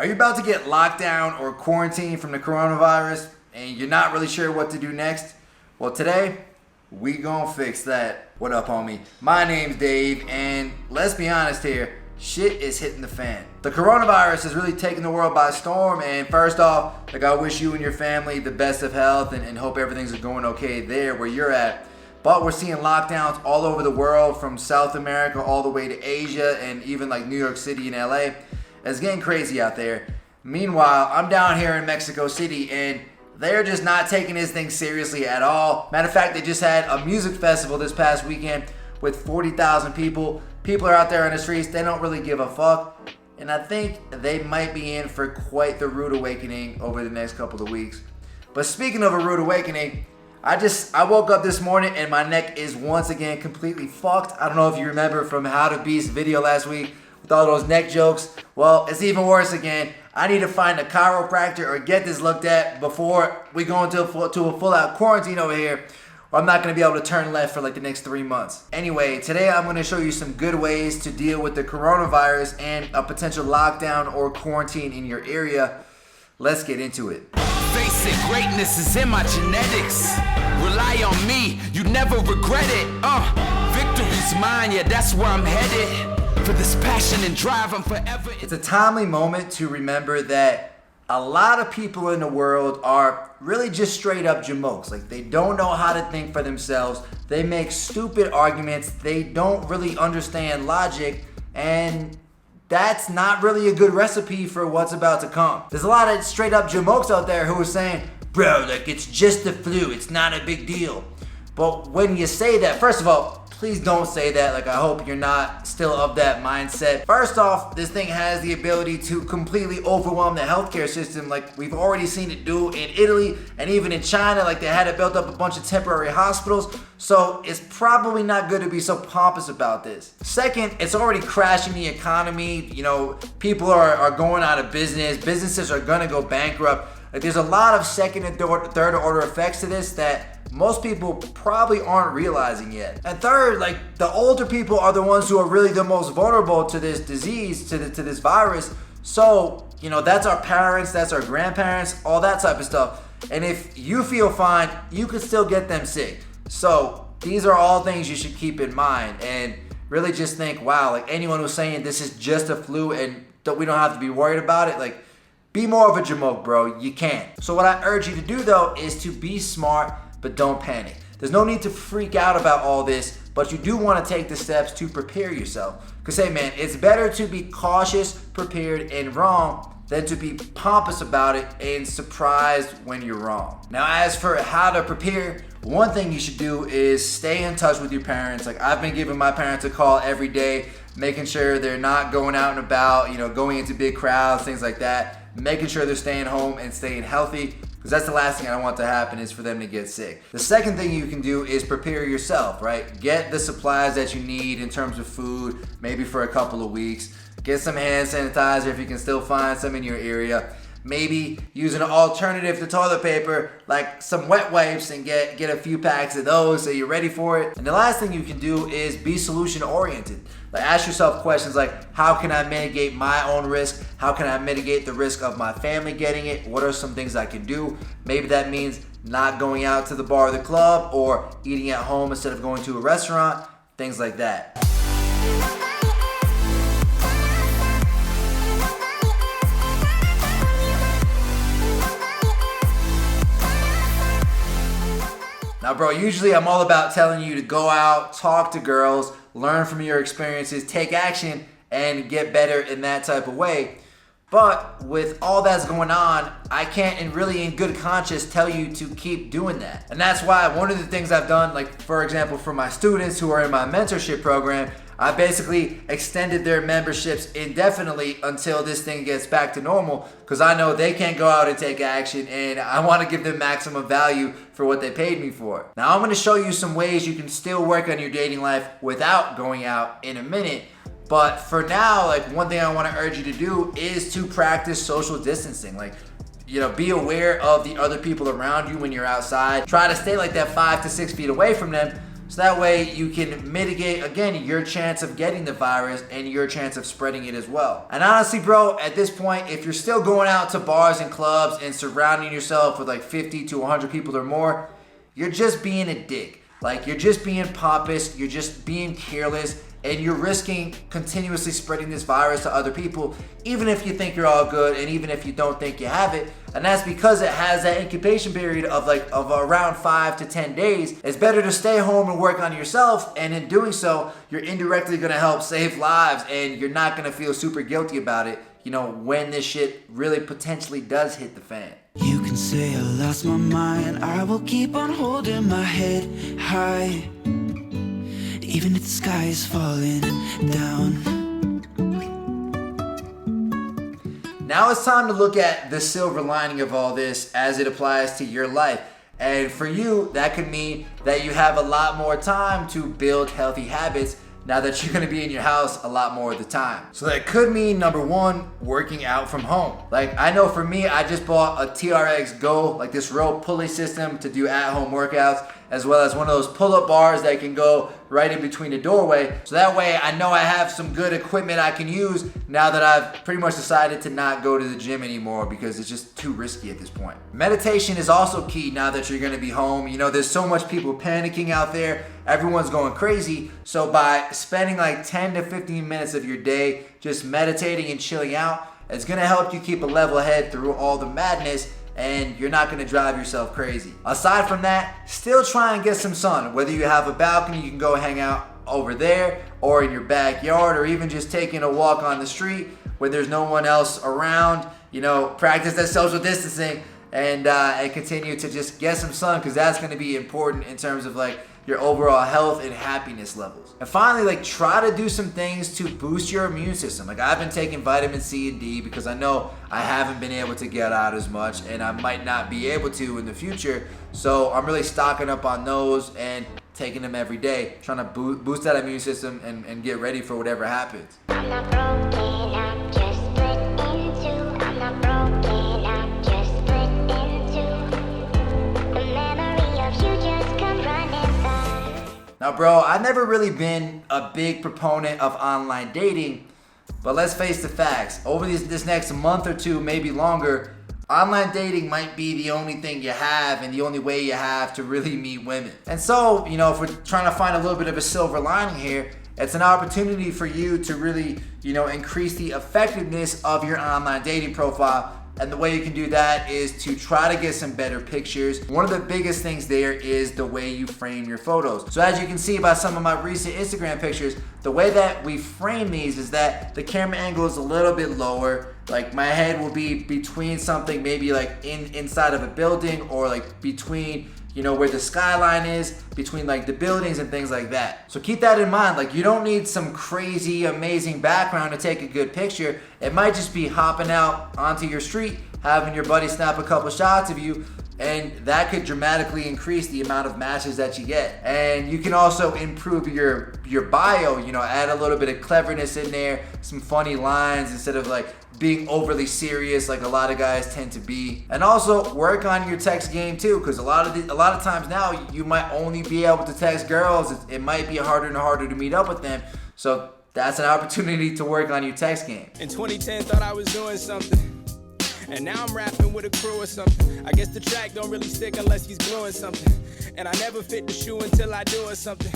Are you about to get locked down or quarantined from the coronavirus and you're not really sure what to do next? Well, today, we gonna fix that. What up, homie? My name's Dave, and let's be honest here, shit is hitting the fan. The coronavirus has really taken the world by storm, and first off, I wish you and your family the best of health and hope everything's going okay there where you're at. But we're seeing lockdowns all over the world, from South America all the way to Asia and even like New York City and LA. It's getting crazy out there. Meanwhile, I'm down here in Mexico City and they're just not taking this thing seriously at all. Matter of fact, they just had a music festival this past weekend with 40,000 people. People are out there on the streets, they don't really give a fuck. And I think they might be in for quite the rude awakening over the next couple of weeks. But speaking of a rude awakening, I woke up this morning and my neck is once again completely fucked. I don't know if you remember from How to Beast video last week with all those neck jokes. Well, it's even worse again. I need to find a chiropractor or get this looked at before we go into a full-out quarantine over here, or I'm not going to be able to turn left for like the next 3 months. Anyway, today I'm going to show you some good ways to deal with the coronavirus and a potential lockdown or quarantine in your area. Let's get into it. Face it, greatness is in my genetics. Rely on me, you never regret it. Victory's mine, yeah, that's where I'm headed. For this passion and drive, I'm forever. It's a timely moment to remember that a lot of people in the world are really just straight up jamokes. Like, they don't know how to think for themselves. They make stupid arguments. They don't really understand logic, and that's not really a good recipe for what's about to come. There's a lot of straight up jamokes out there who are saying, bro, like, it's just the flu, it's not a big deal. But when you say that, first of all, please don't say that. Like, I hope you're not still of that mindset. First off, this thing has the ability to completely overwhelm the healthcare system, like we've already seen it do in Italy and even in China. Like, they had to build up a bunch of temporary hospitals. So it's probably not good to be so pompous about this. Second, it's already crashing the economy. You know, people are going out of business. Businesses are gonna go bankrupt. Like, there's a lot of second and third order effects to this that most people probably aren't realizing yet. And third, like, the older people are the ones who are really the most vulnerable to this disease, to this virus. So, you know, that's our parents, that's our grandparents, all that type of stuff. And if you feel fine, you could still get them sick. So these are all things you should keep in mind, and really just think, wow, like, anyone who's saying this is just a flu and we don't have to be worried about it, like, be more of a jamoke, bro. You can't. So what I urge you to do, though, is to be smart, but don't panic. There's no need to freak out about all this, but you do want to take the steps to prepare yourself. Because, hey, man, it's better to be cautious, prepared, and wrong than to be pompous about it and surprised when you're wrong. Now, as for how to prepare, one thing you should do is stay in touch with your parents. Like, I've been giving my parents a call every day, making sure they're not going out and about, you know, going into big crowds, things like that. Making sure they're staying home and staying healthy, because that's the last thing I want to happen, is for them to get sick. The second thing you can do is prepare yourself, right? Get the supplies that you need in terms of food, maybe for a couple of weeks. Get some hand sanitizer if you can still find some in your area. Maybe use an alternative to toilet paper, like some wet wipes, and get a few packs of those so you're ready for it. And the last thing you can do is be solution oriented. Like, ask yourself questions like, how can I mitigate my own risk? How can I mitigate the risk of my family getting it? What are some things I can do? Maybe that means not going out to the bar or the club, or eating at home instead of going to a restaurant, things like that. Now, bro, usually I'm all about telling you to go out, talk to girls, learn from your experiences, take action, and get better in that type of way. But with all that's going on, I can't, and really in good conscience, tell you to keep doing that. And that's why one of the things I've done, like, for example, for my students who are in my mentorship program, I basically extended their memberships indefinitely until this thing gets back to normal, because I know they can't go out and take action, and I want to give them maximum value for what they paid me for. Now, I'm going to show you some ways you can still work on your dating life without going out in a minute. But for now, like, one thing I want to urge you to do is to practice social distancing. Like, you know, be aware of the other people around you when you're outside. Try to stay like that 5 to 6 feet away from them, So that way you can mitigate, again, your chance of getting the virus and your chance of spreading it as well. And honestly, bro, at this point, if you're still going out to bars and clubs and surrounding yourself with like 50 to 100 people or more, you're just being a dick. Like, you're just being pompous, you're just being careless, and you're risking continuously spreading this virus to other people, even if you think you're all good and even if you don't think you have it. And that's because it has that incubation period of around 5 to 10 days. It's better to stay home and work on yourself, and in doing so, you're indirectly gonna help save lives, and you're not gonna feel super guilty about it, you know, when this shit really potentially does hit the fan. You can say I lost my mind, I will keep on holding my head high, even if the sky is falling down. Now it's time to look at the silver lining of all this as it applies to your life. And for you, that could mean that you have a lot more time to build healthy habits now that you're gonna be in your house a lot more of the time. So that could mean, number one, working out from home. Like, I know for me, I just bought a TRX Go, like this rope pulley system to do at-home workouts, as well as one of those pull-up bars that can go right in between the doorway. So that way I know I have some good equipment I can use now that I've pretty much decided to not go to the gym anymore because it's just too risky at this point. Meditation is also key now that you're gonna be home. You know, there's so much people panicking out there. Everyone's going crazy. So by spending like 10 to 15 minutes of your day just meditating and chilling out, it's gonna help you keep a level head through all the madness, and you're not gonna drive yourself crazy. Aside from that, still try and get some sun. Whether you have a balcony, you can go hang out over there, or in your backyard, or even just taking a walk on the street where there's no one else around. You know, practice that social distancing and continue to just get some sun, because that's gonna be important in terms of like your overall health and happiness levels. And finally, like, try to do some things to boost your immune system. Like, I've been taking vitamin C and D because I know I haven't been able to get out as much, and I might not be able to in the future. So I'm really stocking up on those and taking them every day, trying to boost that immune system and get ready for whatever happens. I'm not broken, I'm just split in two. I'm not broken, I'm just split in two. The memory of you just come running back. Now, bro, I've never really been a big proponent of online dating, but let's face the facts. Over this next month or two, maybe longer, online dating might be the only thing you have and the only way you have to really meet women. And so, you know, if we're trying to find a little bit of a silver lining here, it's an opportunity for you to really, you know, increase the effectiveness of your online dating profile. And the way you can do that is to try to get some better pictures. One of the biggest things there is the way you frame your photos. So as you can see by some of my recent Instagram pictures, the way that we frame these is that the camera angle is a little bit lower. Like, my head will be between something, maybe like inside of a building, or like between, you know, where the skyline is, between like the buildings and things like that. So keep that in mind. Like, you don't need some crazy, amazing background to take a good picture. It might just be hopping out onto your street, having your buddy snap a couple shots of you, and that could dramatically increase the amount of matches that you get. And you can also improve your bio, you know, add a little bit of cleverness in there, some funny lines instead of like being overly serious like a lot of guys tend to be. And also work on your text game too, because a lot of times now you might only be able to text girls. It might be harder and harder to meet up with them. So that's an opportunity to work on your text game. In 2010, thought I was doing something, and now I'm rapping with a crew or something. I guess the track don't really stick unless he's gluing something, and I never fit the shoe until I do or something.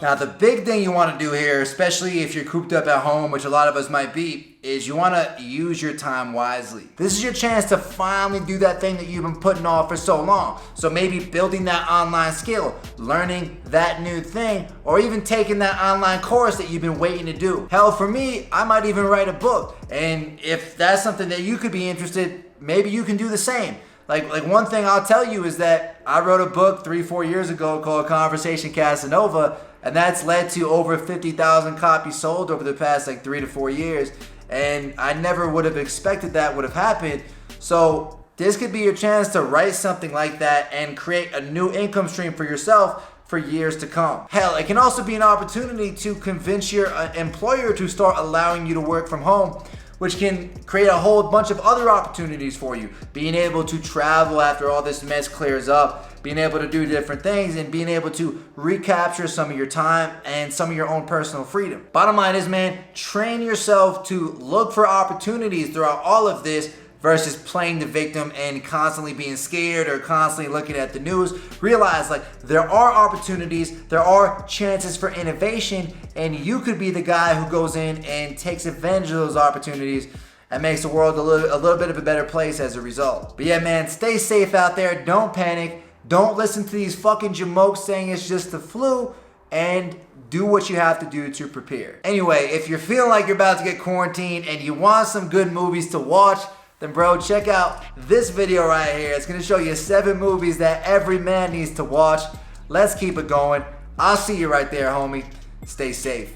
Now, the big thing you want to do here, especially if you're cooped up at home, which a lot of us might be, is you want to use your time wisely. This is your chance to finally do that thing that you've been putting off for so long. So maybe building that online skill, learning that new thing, or even taking that online course that you've been waiting to do. Hell, for me, I might even write a book. And if that's something that you could be interested, maybe you can do the same. Like one thing I'll tell you is that I wrote a book 3-4 years ago called Conversation Casanova, and that's led to over 50,000 copies sold over the past like 3 to 4 years. And I never would have expected that would have happened. So this could be your chance to write something like that and create a new income stream for yourself for years to come. Hell, it can also be an opportunity to convince your employer to start allowing you to work from home, which can create a whole bunch of other opportunities for you. Being able to travel after all this mess clears up, being able to do different things, and being able to recapture some of your time and some of your own personal freedom. Bottom line is, man, train yourself to look for opportunities throughout all of this versus playing the victim and constantly being scared or constantly looking at the news. Realize, like, there are opportunities, there are chances for innovation, and you could be the guy who goes in and takes advantage of those opportunities and makes the world a little bit of a better place as a result. But yeah, man, stay safe out there. Don't panic. Don't listen to these fucking jamokes saying it's just the flu, and do what you have to do to prepare. Anyway, if you're feeling like you're about to get quarantined and you want some good movies to watch, then bro, check out this video right here. It's gonna show you 7 movies that every man needs to watch. Let's keep it going. I'll see you right there, homie. Stay safe.